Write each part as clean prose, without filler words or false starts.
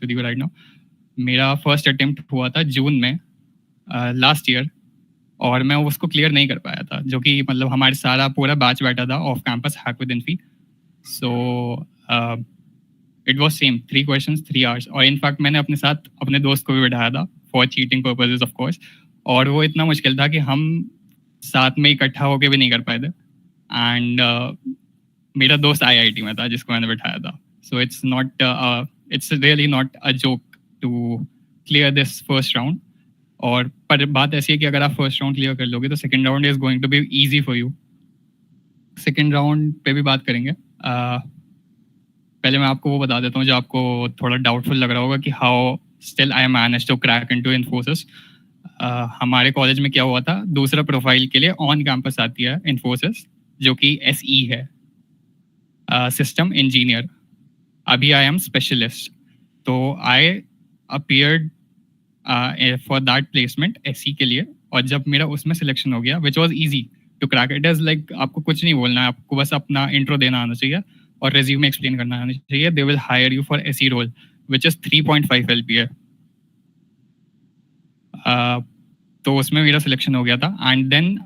With you right now. मेरा first attempt हुआ था जून में लास्ट ईयर, और मैं उसको क्लियर नहीं कर पाया था, जो कि मतलब हमारे सारा पूरा बैच बैठा था off campus hack with Infy. So it was same 3 questions 3 hours, और इनफैक्ट मैंने अपने साथ अपने दोस्त को भी बैठाया था for cheating purposes of course, और वो इतना मुश्किल था कि हम साथ में इकट्ठा होके भी नहीं कर पाए थे। एंड मेरा दोस्त आईआईटी में था जिसको मैंने बैठाया था। So it's really not a joke to clear this first round. और पर बात ऐसी है कि अगर आप फर्स्ट राउंड क्लियर कर लोगे तो second round is going to be easy for you. Second round पे भी बात करेंगे। पहले मैं आपको वो बता देता हूँ जो आपको थोड़ा डाउटफुल लग रहा होगा कि how still I manage to crack into Infosys. हमारे कॉलेज में क्या हुआ था, दूसरा प्रोफाइल के लिए ऑन कैंपस आती है इन्फोसिस, जो कि एसई है, सिस्टम इंजीनियर। अभी आई एम स्पेशलिस्ट, तो I appeared for that placement SE के लिए। और जब मेरा उसमें सिलेक्शन हो गया, which was easy to crack, it is like आपको कुछ नहीं बोलना है, आपको बस अपना इंट्रो देना आना चाहिए और रेज्यूमे एक्सप्लेन करना आना चाहिए। They will hire you for SE role which is 3.5 LPA। तो उसमें मेरा सिलेक्शन हो गया था। एंड देन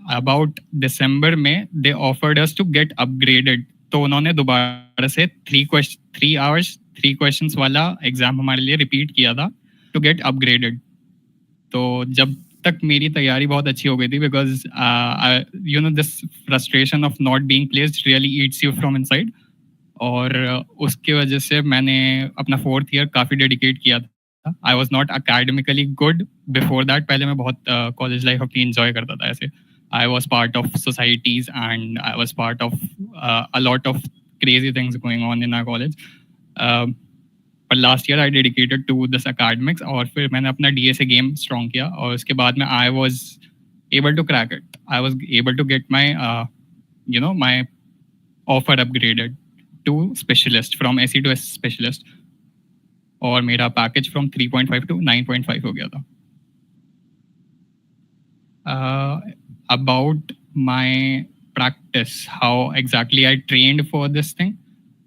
अबाउट दिसंबर में they offered us to get upgraded, तो उन्होंने दोबारा से 3 hours 3 questions वाला एग्जाम हमारे लिए रिपीट किया था टू गेट अपग्रेडेड। तो जब तक मेरी तैयारी बहुत अच्छी हो गई थी, because you know this frustration of not being placed really Yeats you from inside, और उसकी वजह से मैंने अपना 4th ईयर काफ़ी डेडिकेट किया था। I was not academically good before that, पहले मैं बहुत कॉलेज लाइफ अपनी इंजॉय करता था ऐसे। I was part of societies and I was part of a lot of crazy things going on in our college. पर last year I dedicated to this academics, और फिर मैंने अपना DSA गेम स्ट्रॉन्ग किया, और उसके बाद में I was able to crack it. I was able to get my my offer upgraded to specialist, from SE to specialist, और मेरा पैकेज फ्रॉम 3.5 to 9.5 हो गया था। About my practice, how exactly I trained for this thing,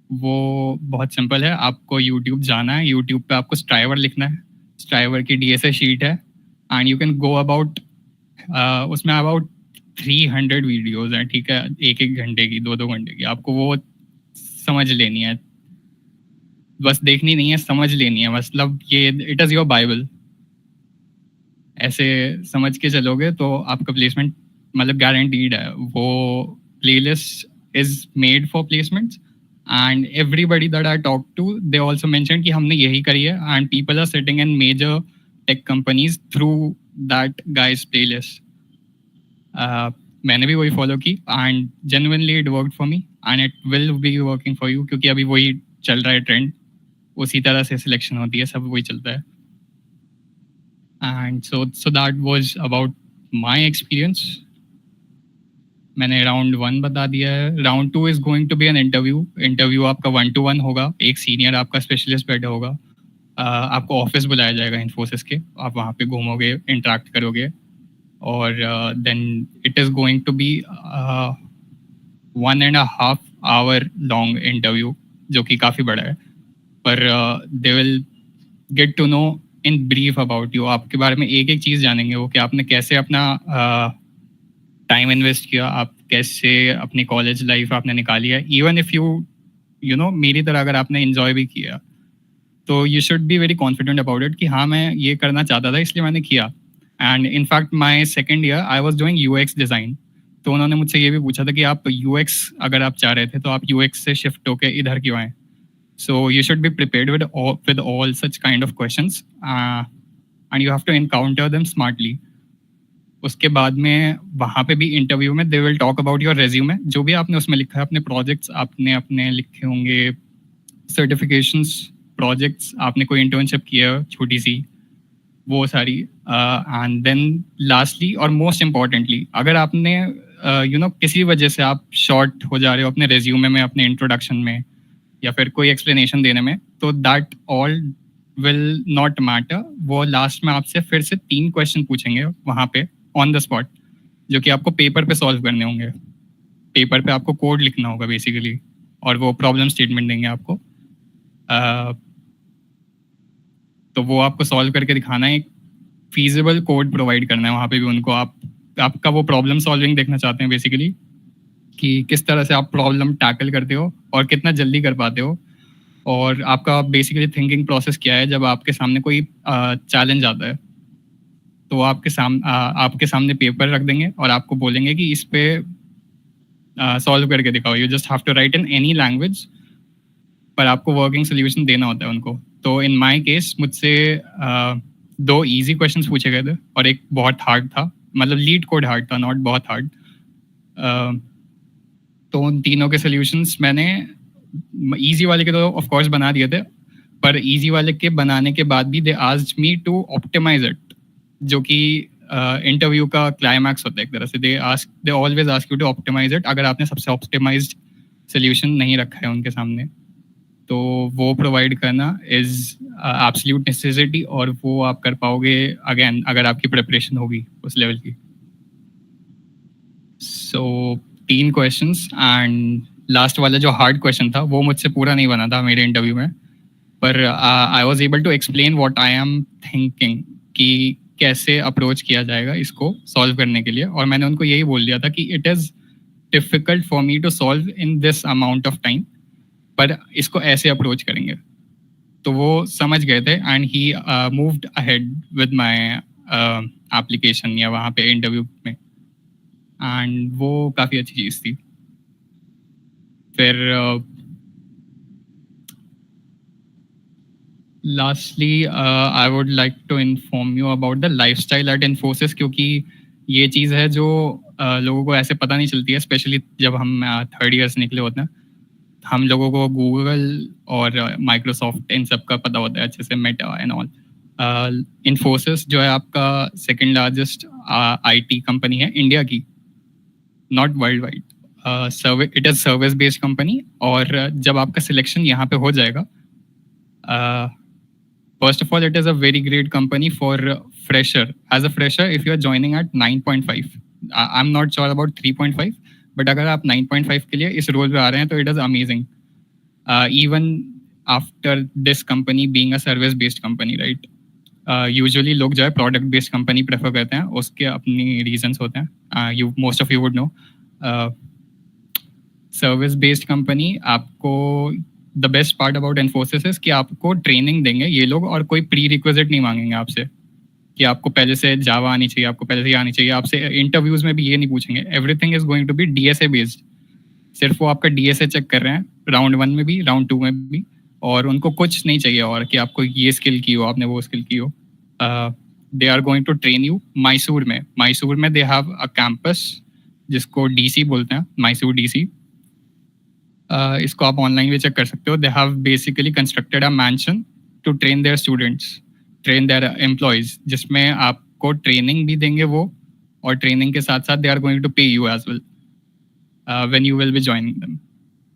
वो बहुत simple है। आपको YouTube जाना है, यूट्यूब पे आपको स्ट्राइवर लिखना है, स्ट्राइवर की DSA शीट है, and you can go about, उसमें अबाउट 300 वीडियोज़ हैं, ठीक है, 1-1 घंटे की, 2-2 घंटे की। आपको वो समझ लेनी है, बस देखनी नहीं है, समझ लेनी है। मतलब ये इट इज़ योर बाइबल। ऐसे समझ के चलोगे तो आपका प्लेसमेंट मतलब गारंटीड है। वो playlist is made for placements, and everybody that I talk to they also mention कि हमने यही करी है, and people are sitting in major tech companies through that guys playlist. मैंने भी वही फॉलो की, and genuinely it worked for me, and it will be working for you, क्योंकि अभी वही चल रहा है ट्रेंड, उसी तरह से सिलेक्शन होती है, सब वही चलता है। And so that was about my experience. मैंने राउंड 1 बता दिया है। Round 2 is going to be an interview आपका 1-to-1 होगा, एक सीनियर आपका स्पेशलिस्ट बैठा होगा। आपको ऑफिस बुलाया जाएगा इन्फोसिस के, आप वहाँ पे घूमोगे, इंटरेक्ट करोगे, और then it is going to be 1.5 hour long interview, जो कि काफ़ी बड़ा है। पर they will get to know in brief about you, आपके बारे में एक एक चीज़ जानेंगे वो, कि आपने कैसे अपना टाइम इन्वेस्ट किया, आप कैसे अपनी कॉलेज लाइफ आपने निकाली है। इवन इफ़ यू नो मेरी तरह अगर आपने इन्जॉय भी किया, तो you should be very confident about it कि हाँ मैं ये करना चाहता था इसलिए मैंने किया। And in fact my second year I was doing UX design, तो उन्होंने मुझसे ये भी पूछा था कि आप UX अगर आप चाह रहे थे तो आप UX से शिफ्ट होके इधर क्यों आए। So you should be prepared with all such kind of questions, and you have to encounter them smartly. उसके बाद में वहाँ पे भी इंटरव्यू में they will talk about your resume, जो भी आपने उसमें लिखा है, अपने प्रोजेक्ट्स आपने अपने लिखे होंगे, सर्टिफिकेशंस, प्रोजेक्ट्स, आपने कोई इंटर्नशिप किया छोटी सी, वो सारी। एंड देन लास्टली और मोस्ट इम्पॉर्टेंटली, अगर आपने किसी वजह से आप शॉर्ट हो जा रहे हो अपने रेज्यूमे में, अपने इंट्रोडक्शन में, या फिर कोई एक्सप्लेनेशन देने में, तो that all will not matter. वो लास्ट में आपसे फिर से 3 क्वेश्चन पूछेंगे वहाँ पे ऑन द स्पॉट, जो कि आपको पेपर पे सॉल्व करने होंगे। पेपर पे आपको कोड लिखना होगा बेसिकली, और वो प्रॉब्लम स्टेटमेंट देंगे आपको। तो वो आपको सॉल्व करके दिखाना है, एक फीजिबल कोड प्रोवाइड करना है वहाँ पे भी उनको। आपका वो प्रॉब्लम सॉल्विंग देखना चाहते हैं बेसिकली, कि किस तरह से आप प्रॉब्लम टैकल करते हो और कितना जल्दी कर पाते हो, और आपका बेसिकली थिंकिंग प्रोसेस क्या है जब आपके सामने कोई चैलेंज आता है। तो वो आपके सामने पेपर रख देंगे और आपको बोलेंगे कि इस पे सॉल्व करके दिखाओ। You just have to write in any language, पर आपको वर्किंग सोल्यूशन देना होता है उनको। तो इन माय केस मुझसे दो इजी क्वेश्चंस पूछे गए थे और एक बहुत हार्ड था, मतलब लीड कोड हार्ड था, नॉट बहुत हार्ड। तो उन तीनों के सोल्यूशंस मैंने इजी वाले के तो ऑफ कोर्स बना दिए थे, पर इजी वाले के बनाने के बाद भी they asked me to optimize it, जो कि इंटरव्यू का क्लाइमैक्स होता है एक तरह से। They always ask you to optimize it, अगर आपने सबसे ऑप्टिमाइज्ड सोल्यूशन नहीं रखा है उनके सामने। तो वो प्रोवाइड करना इज़ एब्सोल्यूट नेसेसिटी, और वो आप कर पाओगे अगेन अगर आपकी प्रिपरेशन होगी उस लेवल की। सो 3 क्वेश्चंस, एंड लास्ट वाला जो हार्ड क्वेश्चन था वो मुझसे पूरा नहीं बना था मेरे इंटरव्यू में, पर I was able to explain what I am thinking कि कैसे अप्रोच किया जाएगा इसको सॉल्व करने के लिए। और मैंने उनको यही बोल दिया था कि it is difficult for me to solve in this amount of time, पर इसको ऐसे अप्रोच करेंगे। तो वो समझ गए थे, and he moved ahead with my application या वहाँ पे इंटरव्यू में, एंड वो काफ़ी अच्छी चीज़ थी। फिर lastly I would like to inform you about the lifestyle at Infosys, क्योंकि ये चीज़ है जो लोगों को ऐसे पता नहीं चलती है, स्पेशली जब हम थर्ड ईयर से निकले होते हैं। हम लोगों को गूगल और माइक्रोसॉफ्ट इन सब का पता होता है अच्छे से, मेटा एंड ऑल। इन्फोसिस जो है आपका सेकंड लार्जेस्ट आईटी कंपनी है इंडिया की, not world wide. It is service based company, और जब आपका सिलेक्शन यहाँ पे हो जाएगा, first of all, it is a very great company for fresher. As a fresher, if you are joining at 9.5, I'm not sure about 3.5, but अगर आप 9.5 के लिए इस रोल पे आ रहे हैं तो it is amazing. Even after this company being a service based company, right? Usually लोग जो है प्रोडक्ट बेस्ड कंपनी प्रेफर करते हैं, उसके अपनी रीजंस होते हैं। You most of you would know. Service based company आपको, the best part about Infosys is कि आपको ट्रेनिंग देंगे ये लोग, और कोई प्री रिक्विजिट नहीं मांगेंगे आपसे कि आपको पहले से जावा आनी चाहिए, आपको पहले से आनी चाहिए। आपसे इंटरव्यूज में भी ये नहीं पूछेंगे। Everything is going to be DSA based. सिर्फ वो आपका डीएसए चेक कर रहे हैं, राउंड 1 में भी, राउंड 2 में भी, और उनको कुछ नहीं चाहिए और कि आपको ये स्किल की हो, आपने वो स्किल की हो। They are going to train you Mysore में दे हैव अ कैंपस जिसको डीसी बोलते हैं, मैसूर डीसी। इसको आप ऑनलाइन भी चेक कर सकते हो। They have basically constructed a mansion to train their students, train their employees, जिसमें आपको ट्रेनिंग भी देंगे वो, और ट्रेनिंग के साथ साथ they are going to pay you as well when you will be joining them.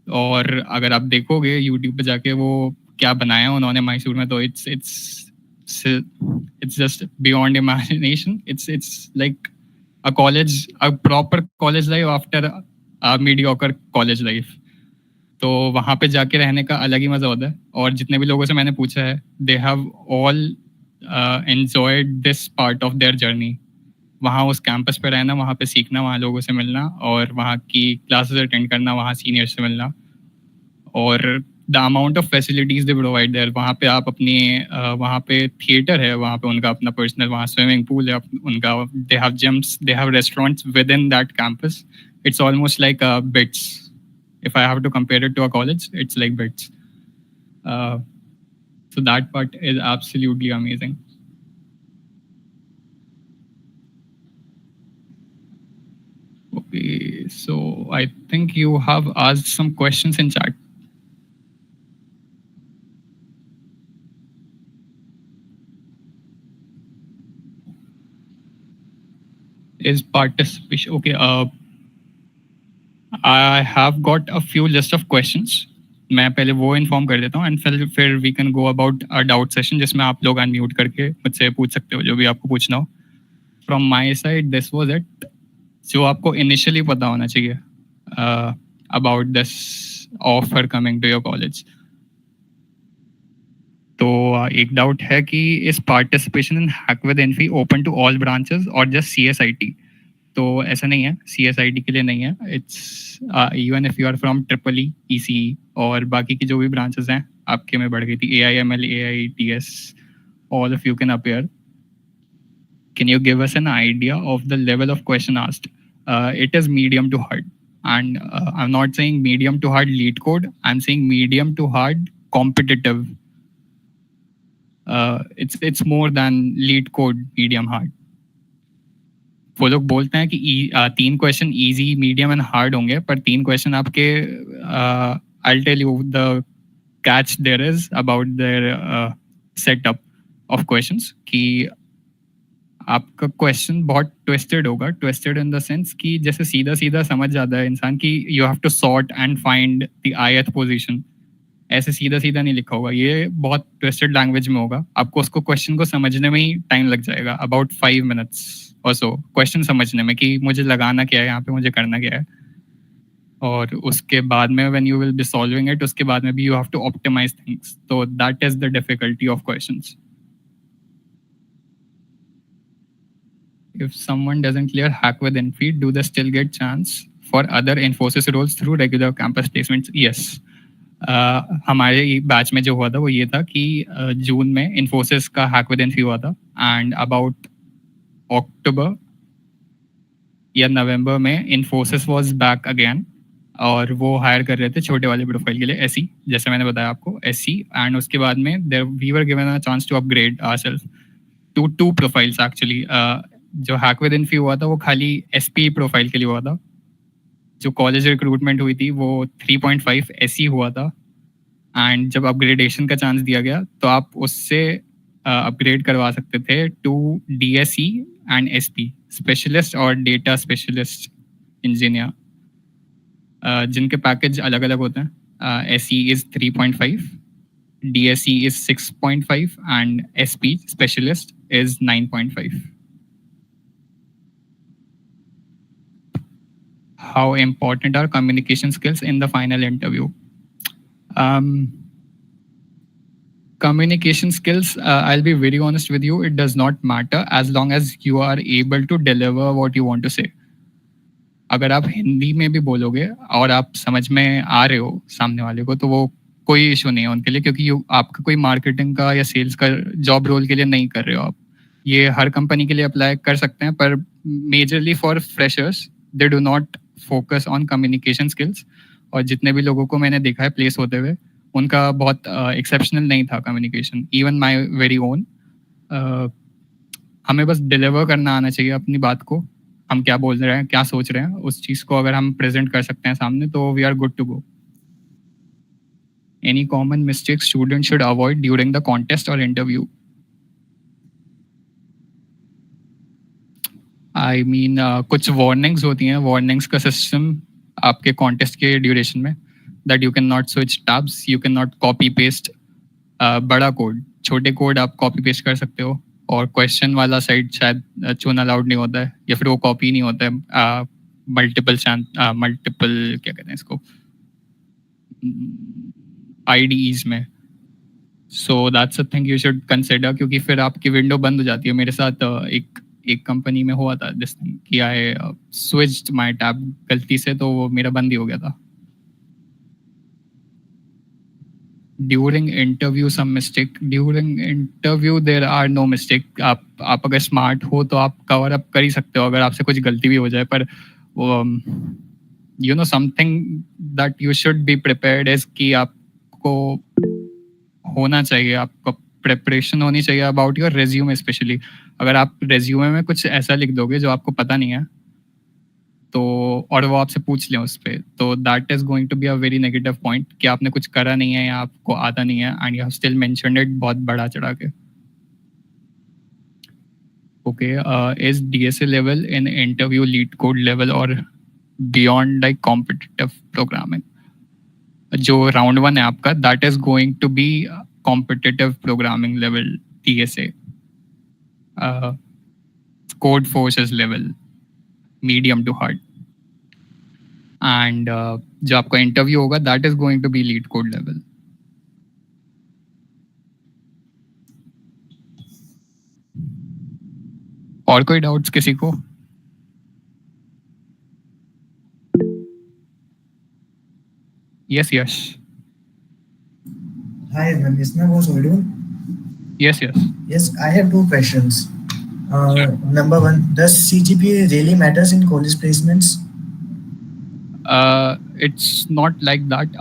और अगर आप देखोगे यूट्यूब पे जाके वो क्या बनाया उन्होंने मैसूर में, तो it's just beyond imagination. It's like a proper college life after a mediocre college life. तो वहाँ पे जाके रहने का अलग ही मज़ा होता है। और जितने भी लोगों से मैंने पूछा है, they have all enjoyed this part of their journey. वहाँ उस कैंपस पे रहना, वहाँ पे सीखना, वहाँ लोगों से मिलना, और वहाँ की क्लासेस अटेंड करना, वहाँ सीनियर से मिलना, और the amount of facilities they provide there. वहाँ पे आप अपनी वहाँ पे थिएटर है, वहाँ पे उनका अपना पर्सनल, वहाँ स्विमिंग पूल है उनका, they have gyms, they have restaurants with in that campus. It's almost like BITS. If I have to compare it to a college, it's like bits. So that part is absolutely amazing. Okay, so I think you have asked some questions in chat. Is participation okay? I have got a few list of questions. मैं पहले वो inform कर देता हूँ, and फिर we can go about a doubt session जिसमें आप लोग अनम्यूट करके मुझसे पूछ सकते हो जो भी आपको पूछना हो। From my side this was it. जो आपको इनिशियली पता होना चाहिए about this offer coming to your college. तो एक डाउट है कि इस participation in hack with Infy open to all branches और जस्ट CSIT? तो ऐसा नहीं है, CSIT के लिए नहीं है. It's even if you are from triple ECE और बाकी की जो भी ब्रांचेस हैं आपके में बढ़ गई थी, AIML, AITS, all of you can appear. Can you give us an idea of the level of question asked? It is medium to hard. And I'm not saying medium to hard lead code. I'm saying medium to hard competitive. It's more than lead code, medium hard. वो लोग बोलते हैं कि 3 question easy, medium and hard होंगे, पर 3 question आपके I tell you the catch there is about their setup of questions कि आपका क्वेश्चन बहुत ट्विस्टेड होगा. ट्विस्टेड इन द सेंस कि जैसे सीधा सीधा समझ जाता है इंसान कि you have to sort and find the ith position. ऐसे सीधा सीधा नहीं लिखा होगा, ये बहुत ट्विस्टेड लैंग्वेज में होगा. आपको उसको क्वेश्चन को समझने में ही टाइम लग जाएगा, अबाउट 5 minutes और सो क्वेश्चन समझने में कि मुझे लगाना क्या है यहाँ पे, मुझे करना क्या है. और उसके बाद में when you will be solving it, उसके बाद में भी you have to optimise things. तो that is the difficulty of questions. If someone doesn't clear hack with Infy, do they still get chance for other Infosys roles through regular campus placements? Yes. हमारे batch में जो हुआ था वो ये था कि जून में Infosys का हैक विद इन्फी हुआ था एंड अबाउट अक्टूबर या नवंबर में Infosys वाज बैक अगेन और वो हायर कर रहे थे छोटे वाले प्रोफाइल के लिए SE, जैसे मैंने बताया आपको SE. एंड उसके बाद में we were given a chance to upgrade ourselves to 2 profiles actually. जो हैक विद इन्फी हुआ था वो खाली SP प्रोफाइल के लिए हुआ था. जो कॉलेज रिक्रूटमेंट हुई थी वो 3.5 SE हुआ था. एंड जब अपग्रेडेशन का चांस दिया गया तो आप उससे अपग्रेड करवा सकते थे to DSE and SP, specialist और डेटा स्पेशलिस्ट इंजीनियर, जिनके पैकेज अलग अलग होते हैं. SE is 3.5, DSE is 6.5 and SP specialist is 9.5. How important are communication skills in the final interview? Communication skills, I'll be very honest with you, it does not matter as long as you are able to deliver what you want to say. अगर आप हिंदी में भी बोलोगे और आप समझ में आ रहे हो सामने वाले को, तो वो कोई इशू नहीं है उनके लिए, क्योंकि आपका कोई मार्केटिंग का या सेल्स का जॉब रोल के लिए नहीं कर रहे हो आप. ये हर कंपनी के लिए अप्लाई कर सकते हैं, पर majorly for freshers they do not focus on communication skills. और जितने भी लोगों को मैंने देखा है प्लेस होते हुए, उनका बहुत एक्सेप्शनल नहीं था communication, even my very own. हमें बस डिलीवर करना आना चाहिए अपनी बात को. हम क्या बोल रहे हैं, क्या सोच रहे हैं, उस चीज़ को अगर हम प्रेजेंट कर सकते हैं सामने, तो we are good to go. Any common mistakes students should avoid during the contest or interview? I mean, कुछ वार्निंग्स होती हैं. वार्निंग्स का सिस्टम आपके कॉन्टेस्ट के ड्यूरेशन में, that you can not switch tabs, you can not copy paste बड़ा code. छोटे code आप कॉपी पेस्ट कर सकते हो, और क्वेश्चन वाला साइड शायद चुन अलाउड नहीं होता है, या फिर वो कॉपी नहीं होता है. मल्टीपल क्या कहते हैं इसको, IDEs में. So that's a thing you should consider, क्योंकि फिर आपकी विंडो बंद हो जाती है. मेरे साथ एक कंपनी में हुआ था दिस थिंग कि आई स्विच्ड माय टैब गलती से, तो वो मेरा बंद ही हो गया था. During interview some mistake? During interview there are no mistake. आप अगर स्मार्ट हो तो आप कवर अप कर ही सकते हो अगर आपसे कुछ गलती भी हो जाए. पर you know something that you should be prepared is कि आपको होना चाहिए, आपको प्रिपरेशन होनी चाहिए अबाउट योर रेज्यूमे. स्पेशली अगर आप रेज्यूमे में कुछ ऐसा लिख दोगे जो आपको पता नहीं है, तो और वो आपसे पूछ लें उस पर, तो that is going to be a very negative point कि आपने कुछ करा नहीं है या आपको आता नहीं है, and you have still mentioned it बहुत बड़ा चढ़ा के. Okay, is DSA level in interview LeetCode level और बियॉन्ड लाइक कॉम्पिटिटिव प्रोग्रामिंग? जो राउंड 1 है आपका, that is going to be competitive programming level DSA. Codeforces level medium to hard. And जो आपका इंटरव्यू होगा that is going to be LeetCode level. और कोई doubts किसी को? Yes, yes. Hi everyone, is my voice audible? Yes, yes. Yes, I have two questions. Sure. Number one, does CGPA really matters in college placements? It's not like that.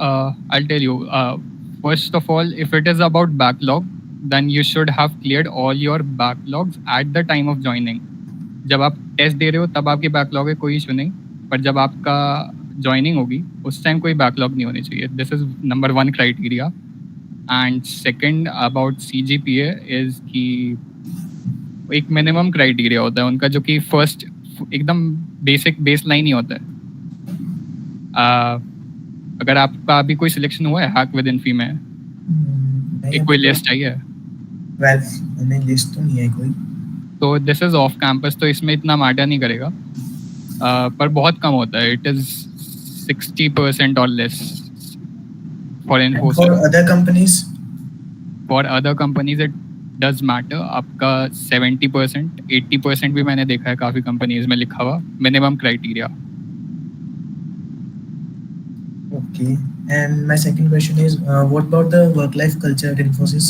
I'll tell you. First of all, if it is about backlog, then you should have cleared all your backlogs at the time of joining. जब आप test दे रहे हो तब आपकी backlog है, कोई issue नहीं. पर जब आपका ज्वाइनिंग होगी उस टाइम कोई बैकलॉग नहीं होनी चाहिए. This is number one criteria. And second about CGPA is कि एक मिनिमम क्राइटेरिया होता है उनका, जो कि फर्स्ट एकदम बेसिक बेस लाइन ही होता है. अगर आपका अभी कोई सिलेक्शन हुआ है हैक विद इन्फी में, नहीं, एक कोई लिस्ट आई है? 12 नहीं, लिस्ट तो नहीं है कोई. तो दिस इज ऑफ कैंपस, तो इसमें इतना मैटर नहीं करेगा. पर बहुत कम होता है. इट इज 60% और less for And for Infosys. other companies, for other companies it does matter. आपका 70%, 80% भी मैंने देखा है काफ़ी कंपनीज में लिखा हुआ minimum criteria. okay. And my second question is, what about the work-life culture at Infosys?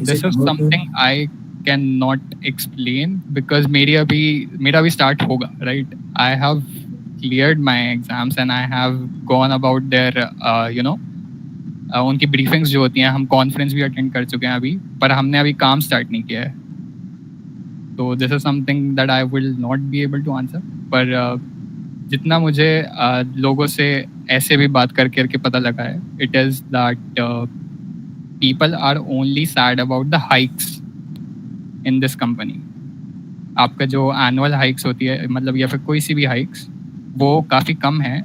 Is this it is good? Something I can not explain because मेरा भी स्टार्ट होगा, right. I have cleared my exams and I have gone about their उनकी briefings जो होती हैं. हम conference भी attend कर चुके हैं अभी, पर हमने अभी काम स्टार्ट नहीं किया है. तो this is something that I will not be able to answer. पर जितना मुझे लोगों से ऐसे भी बात करके करके पता लगा है, it is that people are only sad about the hikes in this company. आपका जो एनुअल हाइक्स होती है, मतलब या फिर कोई सी भी हाइक्स, वो काफ़ी कम है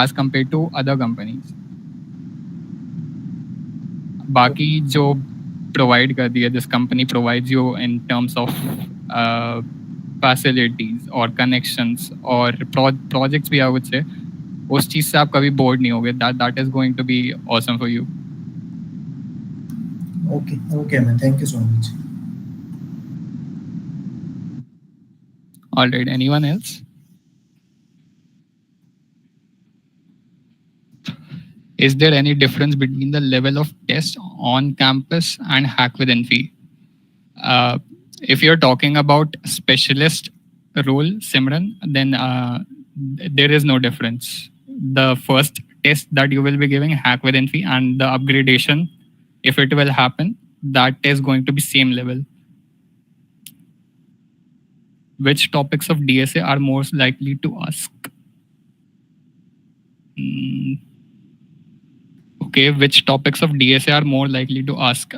as compare to other companies. बाकी जो प्रोवाइड कर दिया, this company provides you in terms of facilities और कनेक्शंस और प्रोजेक्ट्स भी, आई वुड से उस चीज़ से आप कभी बोर्ड नहीं होगे. That is going to be awesome for you. Okay, okay, man. Thank you so much. All right, anyone else? Is there any difference between the level of test on campus and hack with Infy? If you're talking about specialist role, Simran, then there is no difference. The first test that you will be giving, hack with Infy, and the upgradation, if it will happen, that is going to be same level. Which topics of DSA are most likely to ask? Okay, which topics of DSA are more likely to ask?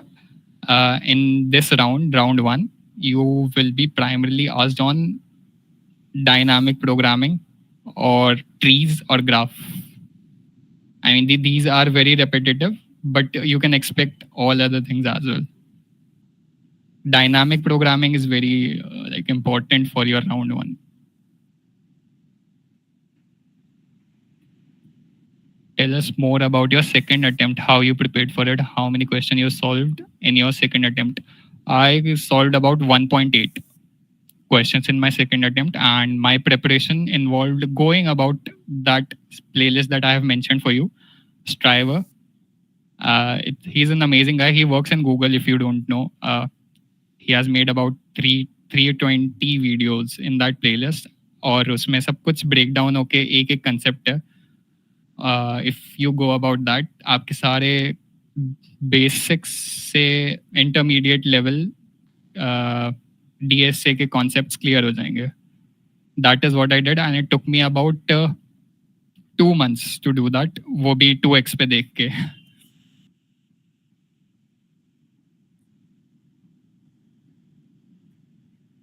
In this round one, you will be primarily asked on dynamic programming or trees or graph. I mean, these are very repetitive, but you can expect all other things as well. Dynamic programming is very important for your round one. Tell us more about your second attempt, how you prepared for it, how many questions you solved in your second attempt. I solved about 1.8 questions in my second attempt, and my preparation involved going about that playlist that I have mentioned for you, Striver. He's an amazing guy. He works in Google, if you don't know. He has made about 320 videos in that playlist, और उसमें सब कुछ breakdown होके एक एक concept है. If you go about that, आपके सारे basics से intermediate level DSA के concepts clear हो जाएंगे. That is what I did, and it took me about 2 months to do that. वो भी 2x पे देख के.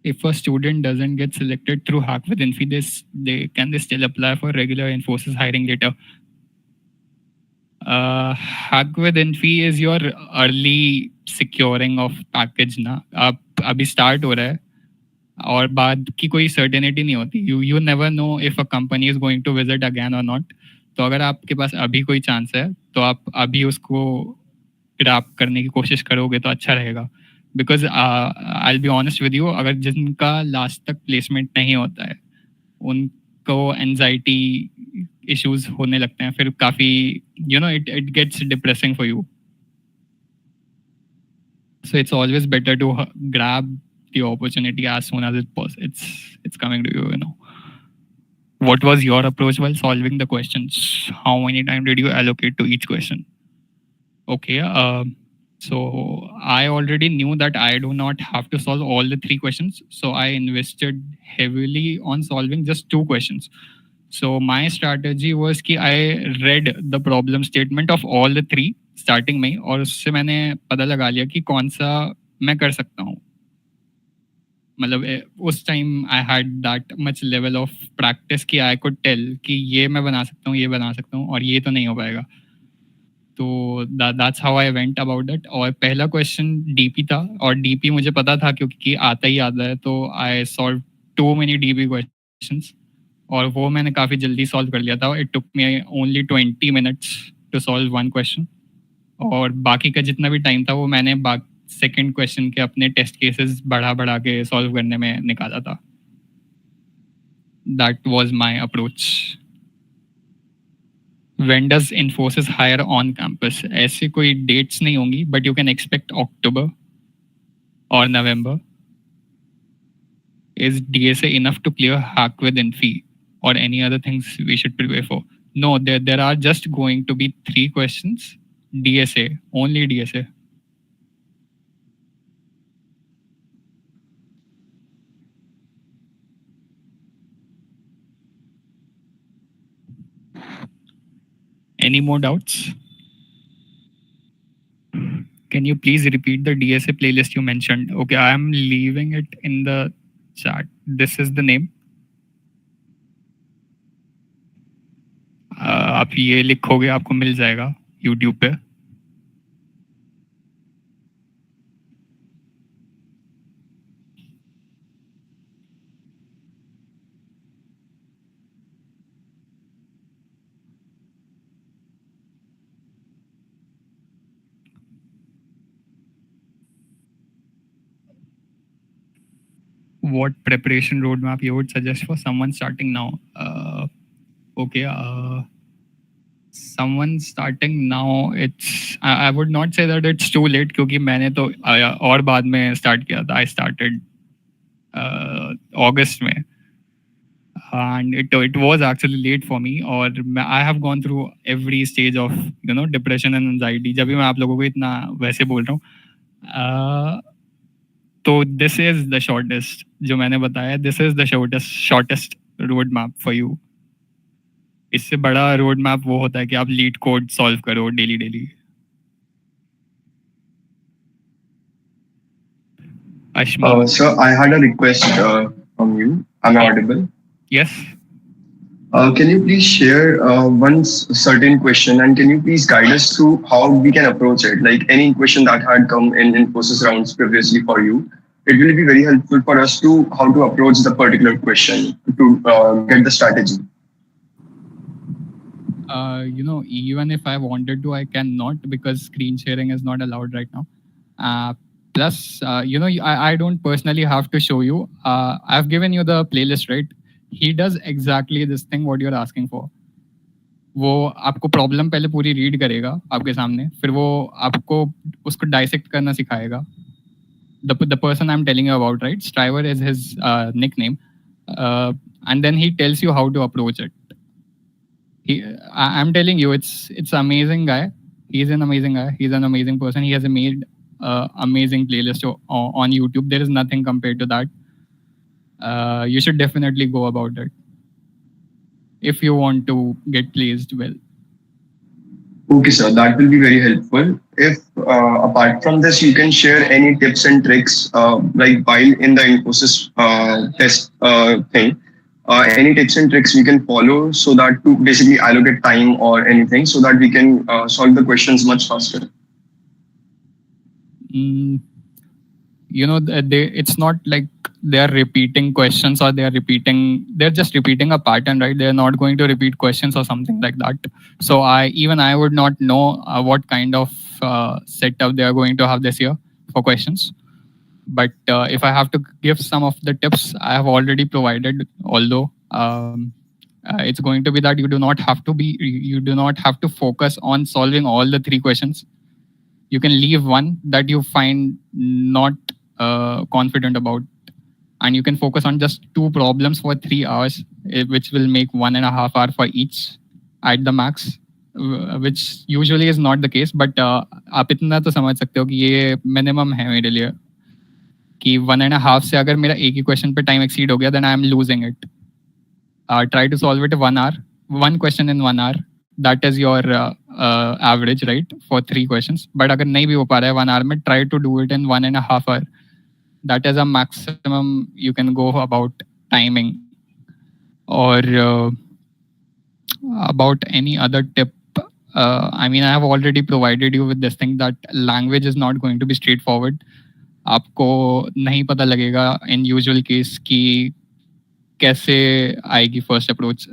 If a student doesn't get selected through Hack with Infy, can they still apply for regular Infosys hiring later? Hack with Infy is your early securing of package ना. आप अभी start हो रहा है और बाद की कोई certainty नहीं होती. You never know if a company is going to visit again or not. तो अगर आपके पास अभी कोई chance है तो आप अभी उसको grab करने की कोशिश करोगे तो अच्छा रहेगा. Because I be honest with you, अगर जिनका लास्ट तक प्लेसमेंट नहीं होता है उनको एनजाइटी इश्यूज होने लगते हैं, फिर काफ़ी it gets depressing for you. So it's always better to grab the opportunity as soon as it's coming to you. What was your approach while solving the questions? How many time did you allocate to each question? Okay. So I already knew that I do not have to solve all the three questions. So I invested heavily on solving just two questions. So my strategy was कि I read the problem statement of all the three starting में, और उससे मैंने पता लगा लिया कि कौन सा मैं कर सकता हूँ. मतलब उस time I had that much level of practice कि आई कुड टेल कि ये मैं बना सकता हूँ, ये बना सकता हूँ, और ये तो नहीं हो पाएगा. तो that's how I went about that. और पहला क्वेश्चन डीपी था, और डीपी मुझे पता था क्योंकि आता ही आता है. तो I solve too many DP questions, और वो मैंने काफ़ी जल्दी सॉल्व कर लिया था. It took me only 20 minutes to solve one question, और बाकी का जितना भी टाइम था वो मैंने सेकंड क्वेश्चन के अपने टेस्ट केसेस बढ़ा बढ़ा के सॉल्व करने में निकाला था. That was my approach. When does Infosys hire on campus? ऐसे कोई डेट्स नहीं होंगी, बट यू कैन एक्सपेक्ट अक्टूबर और नवंबर. Is DSA enough to clear hack with Infy, or any other things we should prepare for? No, there are just going to be 3 questions. DSA, only DSA. Any more doubts? Can you please repeat the DSA playlist you mentioned? Okay, I am leaving it in the chat. This is the name. आप ये लिखोगे आपको मिल जाएगा YouTube पे. What preparation roadmap you would suggest for someone starting now? Okay. Someone starting now, I would not say that it's too late, क्योंकि मैंने तो और बाद में start किया था. I started August में, and it was actually late for me. और I have gone through every stage of depression and anxiety. जब भी मैं आप लोगों को इतना वैसे बोल रहा हूँ, तो this is the shortest जो मैंने बताया. This is the shortest road map for you. इससे बड़ा रोड मैप वो होता है कि आप लीड कोड सॉल्व करो daily. Ashmi. Sir, I had a request from you. Am I audible? Yes. Can you please share one certain question, and can you please guide us through how we can approach it? Like any question that had come in Infosys rounds previously for you, it will be very helpful for us to how to approach the particular question to get the strategy. Even if I wanted to, I cannot, because screen sharing is not allowed right now. Plus, I don't personally have to show you. I've given you the playlist, right? He does exactly this thing what you're asking for. वो आपको problem पहले पूरी read करेगा आपके सामने, फिर वो आपको उसको डाइसेक्ट करना सिखाएगा. The person I'm telling you about, right? Striver is his nickname, and then he tells you how to approach it. I'm telling you, it's amazing guy. He's an amazing guy. He's an amazing person. He has made amazing playlist on YouTube. There is nothing compared to that. You should definitely go about it if you want to get placed well. Okay, sir, that will be very helpful. If apart from this, you can share any tips and tricks, like while in the Infosys test thing, any tips and tricks we can follow so that to basically allocate time or anything so that we can solve the questions much faster. It's not like they're repeating questions, or they're just repeating a pattern, right? They're not going to repeat questions or something like that. So I would not know what kind of setup they are going to have this year for questions. But if I have to give some of the tips, I have already provided. Although it's going to be that you do not have to focus on solving all the three questions. You can leave one that you find not confident about, and you can focus on just two problems for 3 hours, which will make 1.5 hour for each at the max, which usually is not the case. But आप इतना तो समझ सकते हो कि ये minimum है मेरे लिए, कि 1.5 से अगर मेरा एक ही क्वेश्चन पे टाइम एक्सीड हो गया, then I am losing it. Try to solve it in 1 hour, one question in 1 hour. That is your average, right, for 3 questions. But अगर नहीं भी हो पा रहा है 1 hour में, try to do it in 1.5 hour. That is a maximum you can go about timing. Or about any other tip, I mean, I have already provided you with this thing that language is not going to be straightforward. आपको नहीं पता लगेगा in usual case कि कैसे आएगी first approach.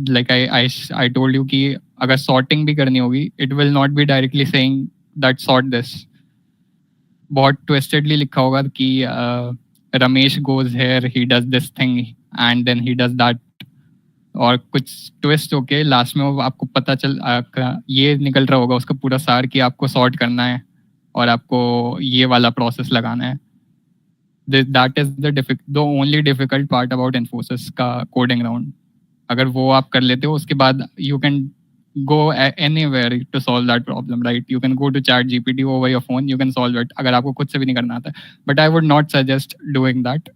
Like I told you कि अगर sorting भी करनी होगी, it will not be directly saying that sort this. बहुत ट्विस्टेडली लिखा होगा कि Ramesh goes here, he does this thing and then he does that, और कुछ ट्विस्ट होके लास्ट में वो आपको पता ये निकल रहा होगा उसका पूरा सार कि आपको सॉर्ट करना है और आपको ये वाला प्रोसेस लगाना है. That is the only difficult part about Infosys का coding round. अगर वो आप कर लेते हो, उसके बाद you can go anywhere to solve that problem, right? You can go to ChatGPT over your phone, you can solve it. अगर आपको खुद से भी नहीं करना आता है. But I would not suggest doing that.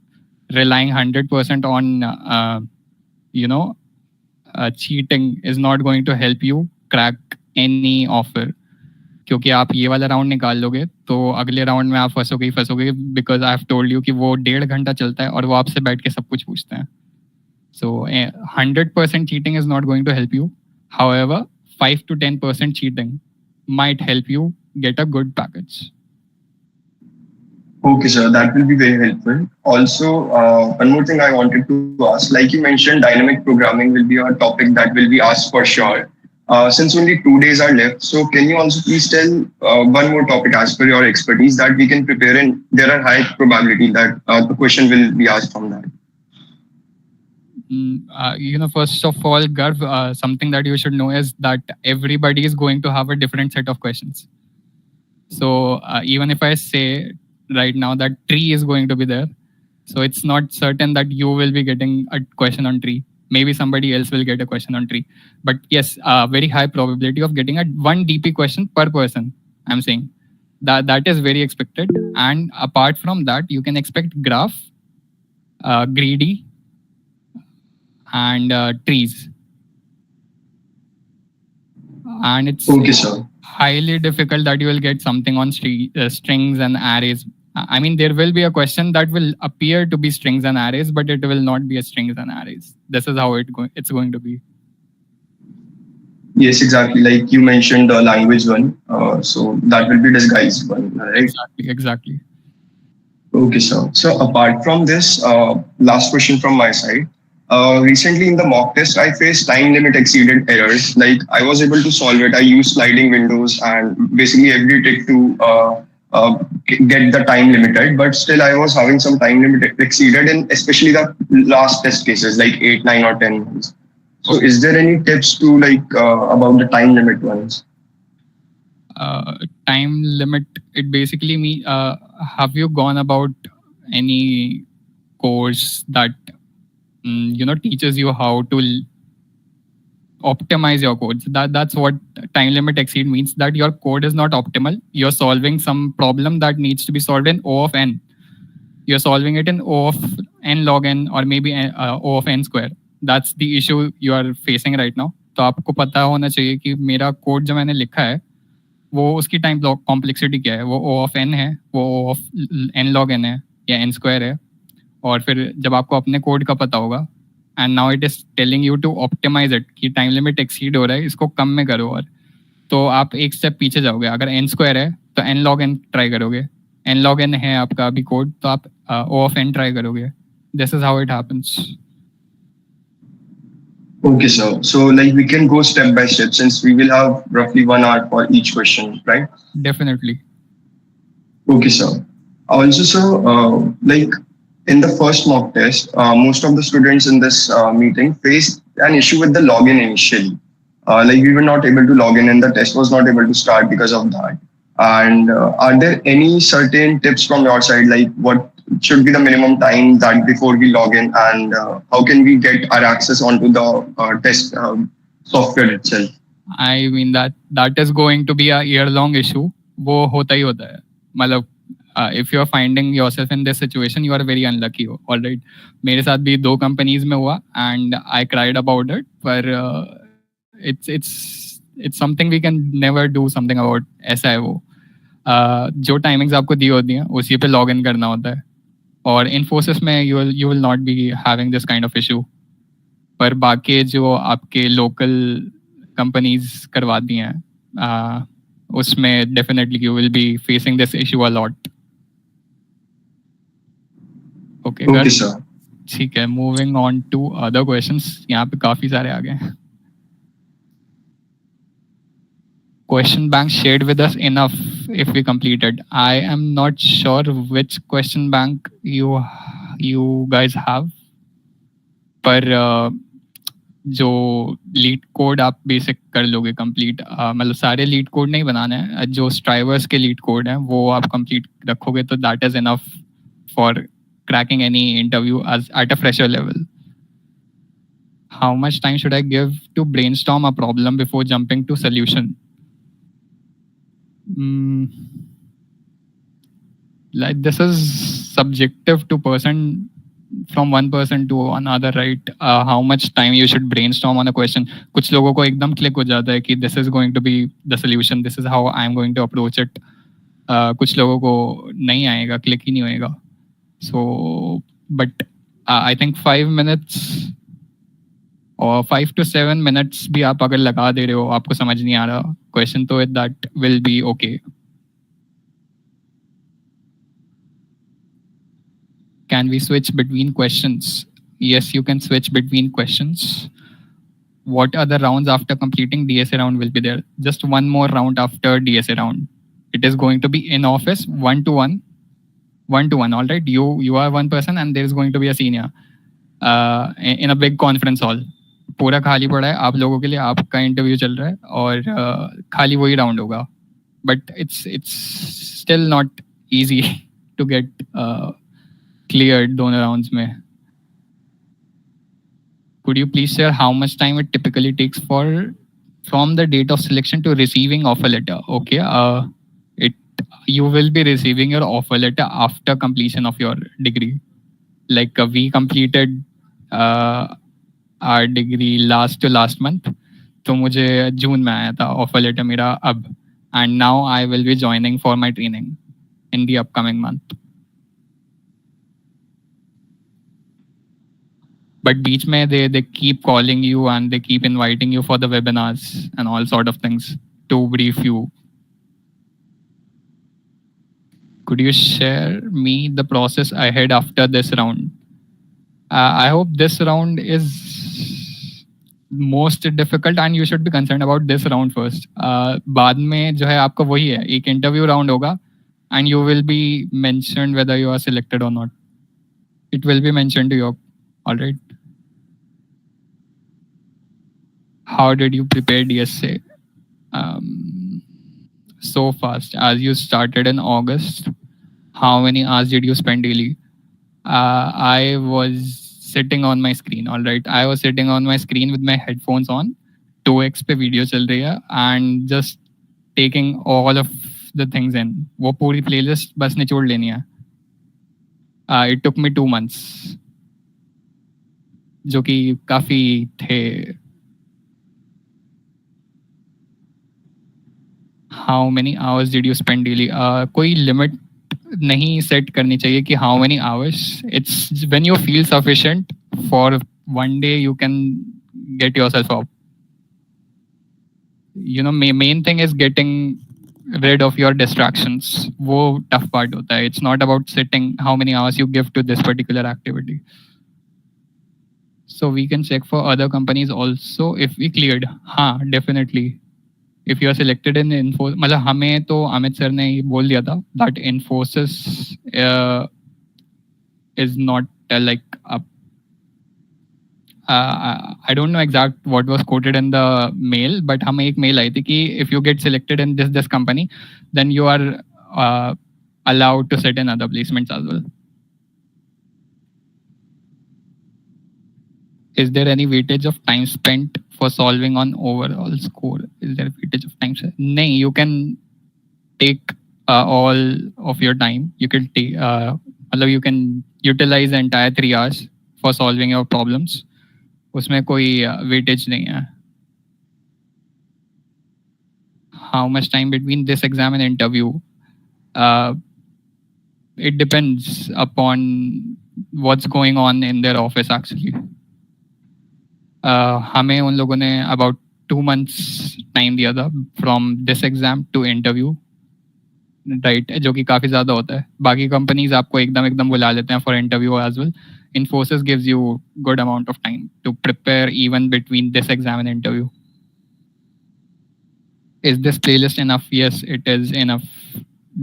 Relying 100% on cheating is not going to help you crack any offer. क्योंकि आप ये वाला राउंड निकाल लोगे तो अगले राउंड में आप फंसोगे, because I have told you कि वो 1.5 घंटा चलता है और वो आपसे बैठ के सब कुछ पूछते हैं. So 100% cheating is not going to help you. However 5 to 10% cheating might help you get a good package. Okay, sir, that will be very helpful. Also, one more thing I wanted to ask, like you mentioned, dynamic programming will be a topic that will be asked for sure. Since only 2 days are left, so can you also please tell one more topic as per your expertise that we can prepare, and there are high probability that the question will be asked from that. First of all, Garv, something that you should know is that everybody is going to have a different set of questions. So even if I say right now that tree is going to be there, so it's not certain that you will be getting a question on tree. Maybe somebody else will get a question on tree. But yes, very high probability of getting a one DP question per person. I'm saying that is very expected. And apart from that, you can expect graph, greedy, and trees. And it's Okay, sir. highly difficult that you will get something on strings and arrays. I mean, there will be a question that will appear to be strings and arrays, but it will not be a strings and arrays. This is how it's going to be. Yes, exactly. Like you mentioned the language one, so that will be disguised one, right? Exactly. Okay, sir. So apart from this, last question from my side. Recently in the mock test, I faced time limit exceeded errors. Like I was able to solve it. I used sliding windows and basically every trick to get the time limited, but still I was having some time limit exceeded, and especially the last test cases like 8, 9, or 10 months. So is there any tips to about the time limit ones? Time limit, it basically have you gone about any course that teaches you how to optimize your codes? That's what time limit exceed means, that your code is not optimal. You're solving some problem that needs to be solved in O of n. You're solving it in O of n log n, or maybe O of n square. That's the issue you are facing right now. तो आपको पता होना चाहिए कि मेरा code जो मैंने लिखा है वो उसकी टाइम कॉम्प्लेक्सिटी क्या है. वो O of n है, वो O of n log n है या n square है. और फिर जब आपको अपने कोड का पता होगा, and now it is telling you to optimize it, कि टाइम लिमिट एक्सीड हो रहा है, इसको कम में करो, और तो आप एक स्टेप पीछे जाओगे. अगर n स्क्वायर है तो n log n ट्राई करोगे. n log n है आपका अभी कोड, तो आप O of n ट्राई करोगे. This is how it happens. Okay, sir. So like we can go step by step, since we will have roughly 1 hour for each question, right? Definitely. Okay, sir. Also, so like in the first mock test, most of the students in this meeting faced an issue with the login initially. Like we were not able to log in, and the test was not able to start because of that. And are there any certain tips from your side, like what should be the minimum time that before we log in, and how can we get our access onto the test software itself? I mean that is going to be a year long issue. वो होता ही होता है. मतलब if you are finding yourself in this situation, you are very unlucky. All right. मेरे साथ भी 2 companies में हुआ and I cried about it. पर it's something we can never do something about. ऐसा है वो. जो टाइमिंग्स आपको दी होती हैं उसी पे लॉग इन करना होता है. और इन्फोसिस में you will not be having this kind of issue. पर बाकी जो आपके लोकल कंपनीज करवाती हैं उसमें definitely you will be facing this issue a lot. Okay sir. ठीक है, moving on to other questions. यहाँ पे काफी सारे आ गए हैं. Question bank shared with us enough if we completed. I am not sure which question bank you guys have, पर जो लीड कोड आप बेसिक कर लोगे कंप्लीट. मतलब सारे लीड कोड नहीं बनाने हैं, जो स्ट्राइवर्स के लीड कोड हैं वो आप कंप्लीट रखोगे तो that is enough for cracking any interview at a fresher level. How much time should I give to brainstorm a problem before jumping to solution? Like this is subjective to person, from one person to another, right? How much time you should brainstorm on a question. कुछ लोगों को एकदम click हो जाता है कि this is going to be the solution, this is how I am going to approach it. कुछ लोगों को नहीं आएगा, click ही नहीं होएगा. So, but I think 5 minutes और 5 to 7 minutes भी आप अगर लगा दे रहे हो, आपको समझ नहीं आ रहा क्वेश्चन, तो that will be okay. Can we switch between questions? Yes, you can switch between questions. What other rounds after completing DSA round will be there? Just one more round after DSA round. It is going to be in office, one to one. All right. You are one person and there is going to be a senior in a big conference hall. पूरा खाली पड़ा है आप लोगों के लिए, आपका interview चल रहा है और खाली वही राउंड होगा. But it's still not easy to get cleared दोनों rounds में. Could you please share how much time it typically takes from the date of selection to receiving offer letter? Okay, you will be receiving your offer letter after completion of your degree. Like we completed our degree last month, तो मुझे जून में आया था offer letter मेरा अब, and now I will be joining for my training in the upcoming month. But beach mein they keep calling you and they keep inviting you for the webinars and all sort of things to brief you. Could you share me the process ahead after this round? I hope this round is most difficult and you should be concerned about this round first. बाद में जो है आपका वही है, एक interview round होगा and you will be mentioned whether you are selected or not. It will be mentioned to you. All right. How did you prepare DSA so fast? As you started in August, how many hours did you spend daily? I was sitting on my screen. All right, I was sitting on my screen with my headphones on, 2x पे video चल रही है and just taking all of the things in. वो पूरी playlist बस निचोड़ लेनी है. It took me 2 months, जो कि काफी थे. How many hours did you spend daily? कोई limit नहीं set करनी चाहिए कि how many hours. It's when you feel sufficient for one day you can get yourself up. You know, main thing is getting rid of your distractions. वो tough part होता है. It's not about sitting how many hours you give to this particular activity. So we can check for other companies also if we cleared. हाँ, definitely. if you are selected in info, मतलब हमें तो Amit sir ने ये बोल दिया था that Infosys is not like a I don't know exact what was quoted in the mail, but हमें एक mail आई थी कि if you get selected in this company, then you are allowed to sit in other placements as well. Is there any weightage of time spent for solving on overall score? Is there weightage of time? नहीं, you can take all of your time. You can take, मतलब you can utilize the entire 3 hours for solving your problems. उसमें कोई weightage नहीं है. How much time between this exam and interview? It depends upon what's going on in their office actually. हमें उन लोगों ने about 2 months time दिया था from this exam to interview, right? जो कि काफ़ी ज़्यादा होता है. बाकी companies आपको एकदम बुला लेते हैं for interview as well. Infosys gives you good amount of time to prepare even between this exam and interview. Is this playlist enough? Yes, it is enough.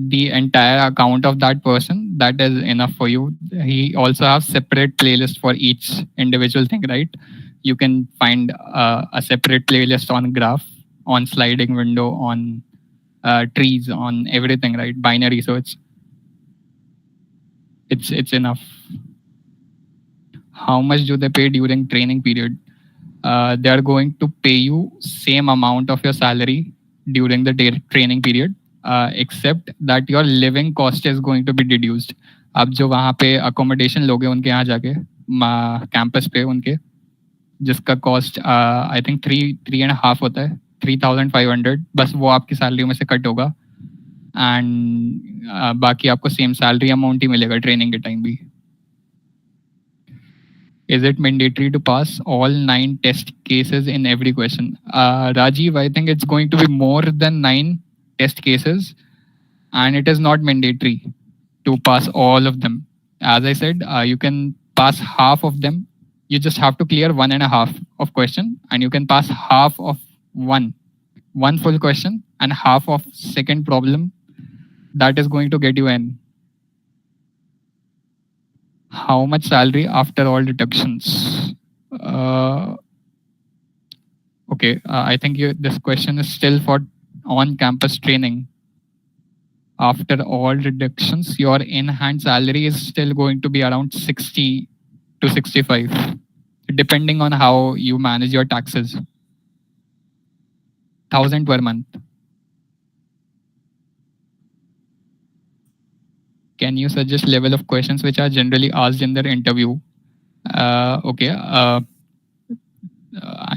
The entire account of that person, that is enough for you. He also has separate playlist for each individual thing, right? You can find a separate playlist on graph, on sliding window, on trees, on everything, right? Binary search. It's enough. How much do they pay during training period? They are going to pay you same amount of your salary during the training period, except that your living cost is going to be deduced. आप जो वहाँ पे accommodation लोगे उनके यहाँ जाके campus पे उनके, जिसका cost I think 3.5 होता है, 3,500, बस वो आपकी सैलरी में से कट होगा एंड बाकी आपको सेम सैलरी अमाउंट ही मिलेगा ट्रेनिंग के टाइम भी. Is it mandatory to pass all 9 test cases in every question? Rajiv, I think it's going to be more than 9 test cases, and it is not mandatory to pass all of them. As I said, you can pass half of them. You just have to clear 1.5 of question, and you can pass half of one full question and half of second problem. That is going to get you in. How much salary after all deductions? Okay, I think this question is still for on-campus training. After all deductions, your in-hand salary is still going to be around 60 to 65, depending on how you manage your taxes. 1,000 per month. Can you suggest level of questions which are generally asked in their interview? Okay. I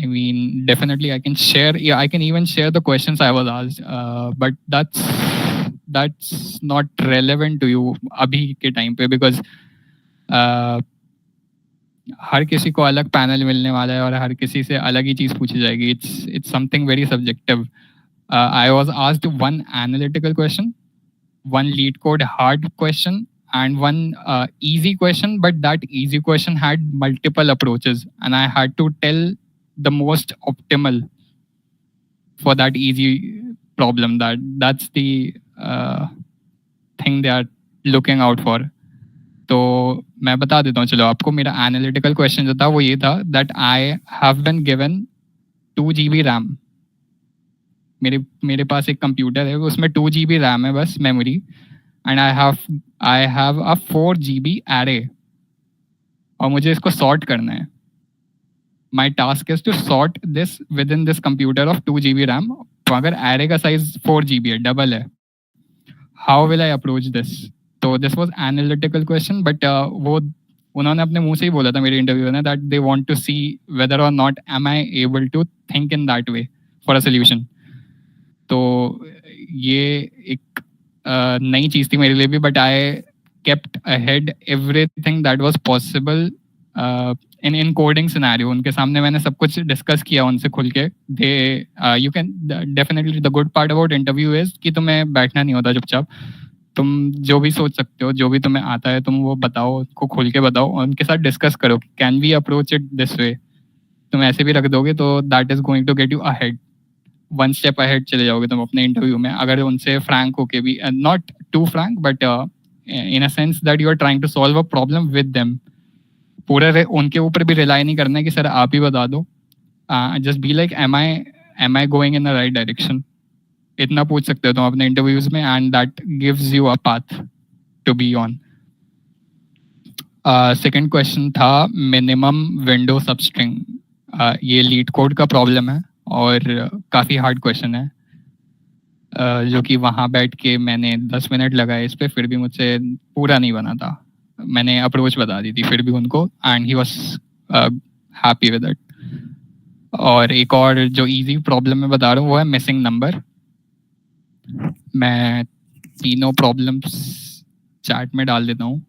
mean, definitely I can share. Yeah, I can even share the questions I was asked. But that's not relevant to you अभी के time पे, because हर किसी को अलग panel मिलने वाला है और हर किसी से अलग ही चीज़ पूछी जाएगी. It's something very subjective. I was asked one analytical question, one lead code hard question, and one easy question, but that easy question had multiple approaches, and I had to tell the most optimal for that easy problem. That's the thing they are looking out for. तो मैं बता देता हूँ चलो आपको. मेरा analytical question जो था वो ये था that I have been given 2 GB RAM. मेरे पास एक कंप्यूटर है, उसमें 2 GB रैम है बस memory, and I have a 4 GB array, और मुझे इसको सॉर्ट करना है. My task is to sort this with in this computer of 2 GB RAM. तो अगर एरे का साइज 4 GB है, डबल है, how will I approach this? तो this was analytical question, but वो उन्होंने अपने मुंह से ही बोला था मेरे इंटरव्यू में that they want to see whether or not am I able to think in that way for a solution. तो ये एक नई चीज़ थी मेरे लिए भी, but I kept ahead everything that was possible in coding scenario. उनके सामने मैंने सब कुछ डिस्कस किया उनसे खुल के. They you can definitely, the good part about interview is कि तुम्हें बैठना नहीं होता चुपचाप. तुम जो भी सोच सकते हो, जो भी तुम्हें आता है, तुम वो बताओ, को खोल के बताओ, और उनके साथ डिस्कस करो can we approach it this way. तुम ऐसे भी रख दोगे तो that is going to get you ahead. One step ahead चले जाओगे तुम अपने इंटरव्यू में, अगर उनसे फ्रैंक होके भी, not to frank but in a sense that you are trying to solve a problem with them. पूरे उनके ऊपर भी रिलाई नहीं करना है कि सर आप ही बता दो। Just be like am I going in the right direction, इतना पूछ सकते हो तुम अपने इंटरव्यूज में, and that gives you a path to be on. Second question था मिनिमम विंडो सबस्ट्रिंग। ये लीड कोड का प्रॉब्लम है और काफ़ी हार्ड क्वेश्चन है, जो कि वहाँ बैठ के मैंने 10 मिनट लगाए इस पे, फिर भी मुझसे पूरा नहीं बना था। मैंने अप्रोच बता दी थी फिर भी उनको, and he was happy with it. और एक और जो इजी प्रॉब्लम मैं बता रहा हूँ वो है मिसिंग नंबर। मैं तीनों प्रॉब्लम्स चैट में डाल देता हूँ।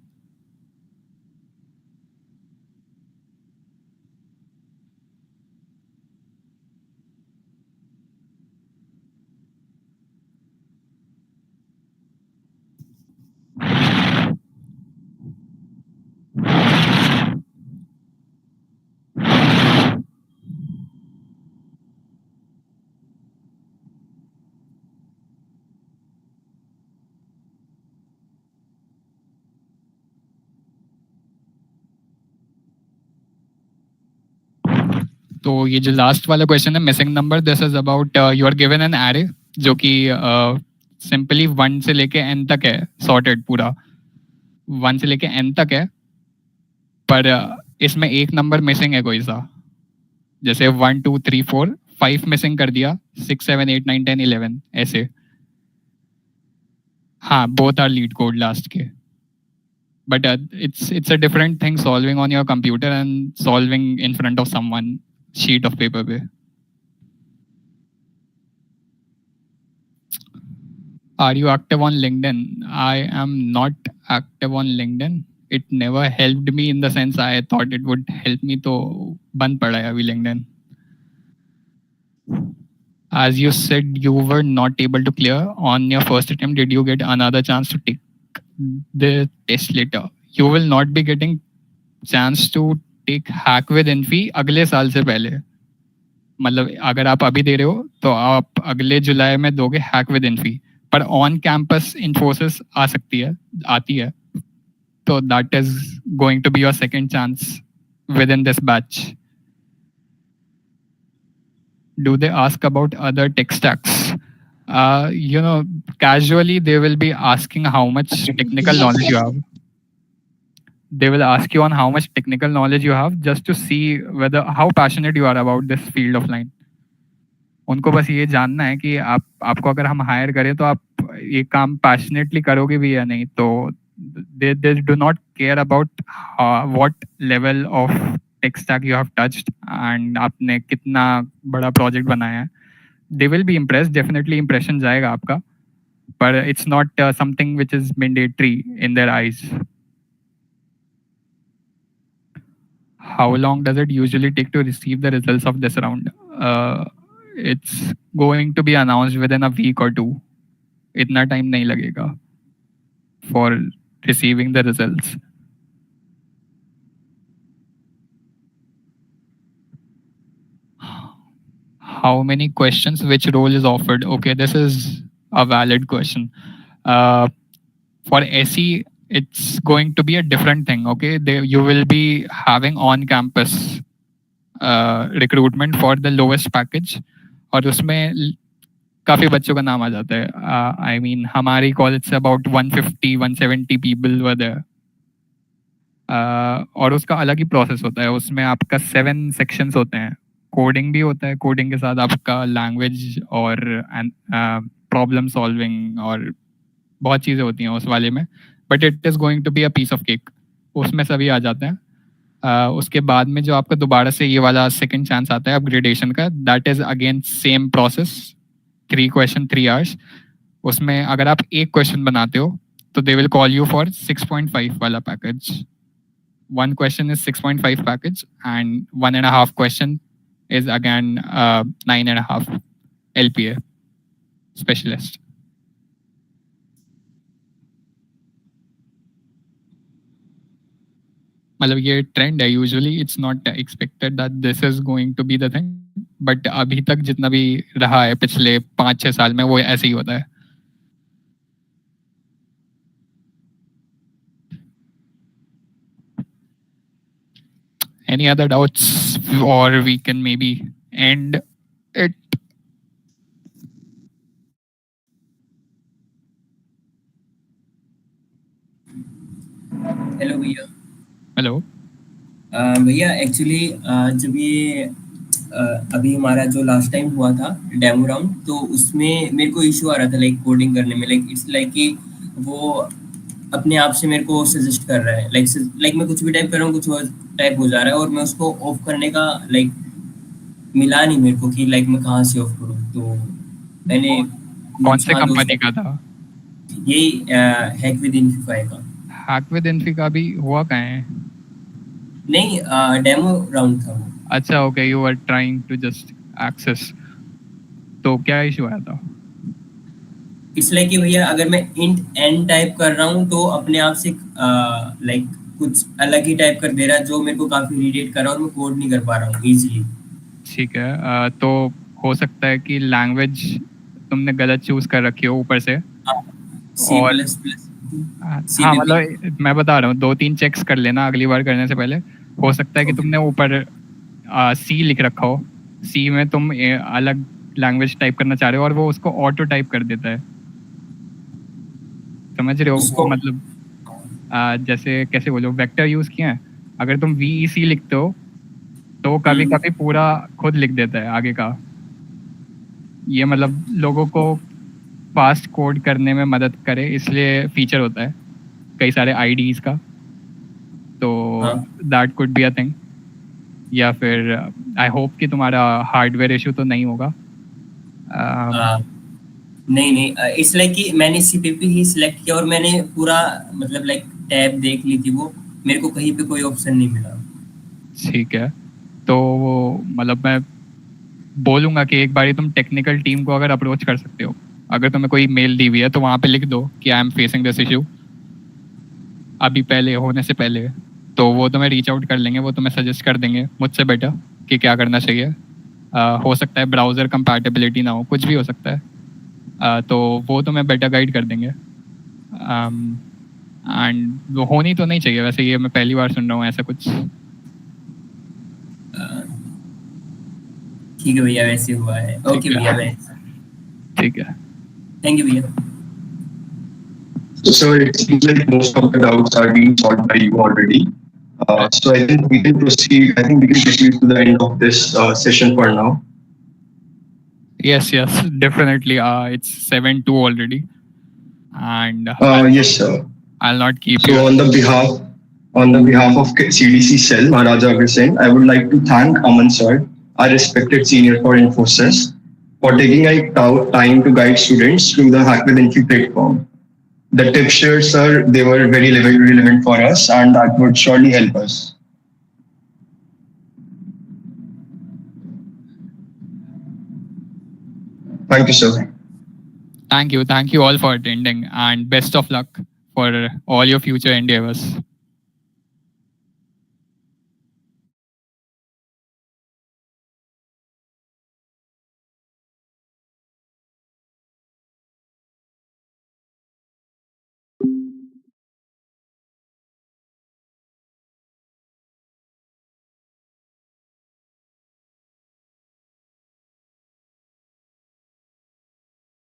तो ये जो लास्ट वाला क्वेश्चन है missing number, this is about you are given an array जो कि सिंपली 1 से लेके n तक है, सॉर्टेड पूरा 1 से लेके n तक है, पर इसमें एक नंबर मिसिंग है कोई सा, जैसे 1 2 3 4 5 मिसिंग कर दिया, 6 7 8 9 10 11 ऐसे। हाँ, both are lead code last के, but it's a different thing solving on your computer and solving in front of someone sheet of paper पे। Are you active on LinkedIn? I am not active on LinkedIn. It never helped me in the sense I thought it would help me, तो बंद पड़ा है अभी LinkedIn। As you said you were not able to clear on your first attempt, did you get another chance to take the test later? You will not be getting chance to take hack with Infy अगले साल से पहले। मतलब अगर आप अभी दे रहे हो तो आप अगले जुलाई में दोगे हैक विद इन्फी, पर ऑन कैंपस इन्फोसिस आ सकती है, आती है, तो that is going to be your second chance with in this batch. Do they ask about other tech stacks? Casually they will be asking how much technical knowledge you have. They will ask you on how much technical knowledge you have, just to see whether how passionate you are about this field of line. उनको बस ये जानना है कि आपको अगर हम higher करें तो आप ये काम पैशनेटली करोगे भी या नहीं। तो they do not care about what level of tech stack you have touched and आपने कितना बड़ा प्रोजेक्ट बनाया है। They will be impressed, definitely impression जाएगा आपका, पर it's not something which is mandatory in their eyes. How long does it usually take to receive the results of this round? It's going to be announced within a week or two. इतना time नहीं लगेगा for receiving the results. How many questions? Which role is offered? Okay, this is a valid question. For SE, it's going to be a different thing. Okay, you will be having on-campus recruitment for the lowest package, और उसमें काफ़ी बच्चों का नाम आ जाता है। I mean, हमारी college से about 150-170 people were there. और उसका अलग ही प्रोसेस होता है, उसमें आपका 7 सेक्शंस होते हैं, कोडिंग भी होता है, कोडिंग के साथ आपका लैंग्वेज और प्रॉब्लम सॉल्विंग और बहुत चीज़ें होती हैं उस वाले में, but it is going to be a piece of cake, उसमें सभी आ जाते हैं। उसके बाद में जो आपका दोबारा से ये वाला सेकंड चांस आता है अपग्रेडेशन का, that is again same process, 3 question 3 hours. उसमें अगर आप एक क्वेश्चन बनाते हो तो they will call you for 6.5 वाला package. 1 question is 6.5 package and 1.5 question is again 9.5 LPA specialist. मतलब ये ट्रेंड है, usually it's not expected that this is going to be the thing, but अभी तक जितना भी रहा है पिछले 5-6 साल में वो ऐसे ही होता है. Any other doubts, or we can maybe end it? Hello भैया. Hello. भैया एक्चुअली जब ये अभी हमारा जो लास्ट टाइम हुआ था डेमो राउंड, तो उसमें मेरे को इशू आ रहा था लाइक कोडिंग करने में. लाइक इट्स लाइक कि वो अपने आप से मेरे को सजेस्ट कर रहा है. लाइक मैं कुछ भी टाइप कर रहा हूँ, कुछ और टाइप हो जा रहा है, और मैं उसको ऑफ करने का लाइक मिला नहीं मेरे को कि लाइक मैं कहाँ से ऑफ करूँ. तो मैंने कौन से 5 दोस्त कंपनी का था? यही हैक विद इनफाई का. हैक विद इन्फी का भी हुआ कहाँ है? नहीं, डेमो राउंड था वो. अच्छा, okay, you are trying to just access. तो क्या इशू आया था? इट्स लाइक कि भैया अगर मैं इंट एन टाइप कर रहा हूँ तो अपने आप से लाइक कुछ अलग ही टाइप कर दे रहा है, जो मेरे को काफी इरिटेट कर रहा है और मैं कोड नहीं कर पा रहा हूँ इजीली. ठीक है, तो हो सकता है कि लैंग्वेज तुमने गलत चूज कर रखी हो ऊपर से. सी और प्लस प्लस सी हाँ, पी पी. मतलब मैं बता रहा हूँ, 2-3 चेक्स कर लेना अगली बार करने से पहले. हो सकता है कि Okay. तुमने ऊपर सी लिख रखा हो. सी में तुम अलग लैंग्वेज टाइप करना चाह रहे हो और वो उसको ऑटो टाइप कर देता है. समझ रहे हो? वो उसको मतलब जैसे कैसे बोलो, वेक्टर यूज किया है. अगर तुम VEC लिखते हो तो कभी कभी पूरा खुद लिख देता है आगे का. ये मतलब लोगों को फास्ट कोड करने में मदद करे इसलिए फीचर होता है कई सारे IDs का. तो हाँ. That could be a thing. या फिर आई होप कि तुम्हारा हार्डवेयर इशू तो नहीं होगा. नहीं नहीं, इट्स लाइक कि मैंने सीपीपी ही सिलेक्ट किया और मैंने पूरा मतलब लाइक टैब देख ली थी, वो मेरे को कहीं पे कोई ऑप्शन नहीं मिला. ठीक है, तो वो मतलब मैं बोलूँगा कि एक बारी तुम टेक्निकल टीम को अगर अप्रोच कर सकते हो. अगर तुम्हें कोई मेल दी हुई है तो वहाँ पे लिख दो कि I am facing this issue, अभी पहले होने से पहले. तो वो तुम्हें रीच आउट कर लेंगे, वो तुम्हें सजेस्ट कर देंगे मुझसे बेटर कि क्या करना चाहिए. हो सकता है ब्राउज़र कंपैटिबिलिटी ना हो, कुछ भी हो सकता है. तो वो तुम्हें बेटर गाइड कर देंगे. एंड वो होनी तो नहीं चाहिए वैसे, ये मैं पहली बार सुन रहा हूँ ऐसा कुछ. ठीक है भैया, वैसे हुआ है. ओके भैया, मैं ठीक है. थैंक यू भैया. So it seems like most of the doubts are being solved by you already. So I think we can proceed. I think we can proceed to the end of this session for now. Yes, definitely. It's 7:02 already, and Yes, sir. I'll not keep So you. on the behalf of CDC Cell, Maharaja Agresing, I would like to thank Aman sir, our respected senior for Infosys, for taking time to guide students through the Hack with Infy platform. The tips shared, sir, they were very relevant for us, and that would surely help us. Thank you, sir. Thank you all for attending, and best of luck for all your future endeavors.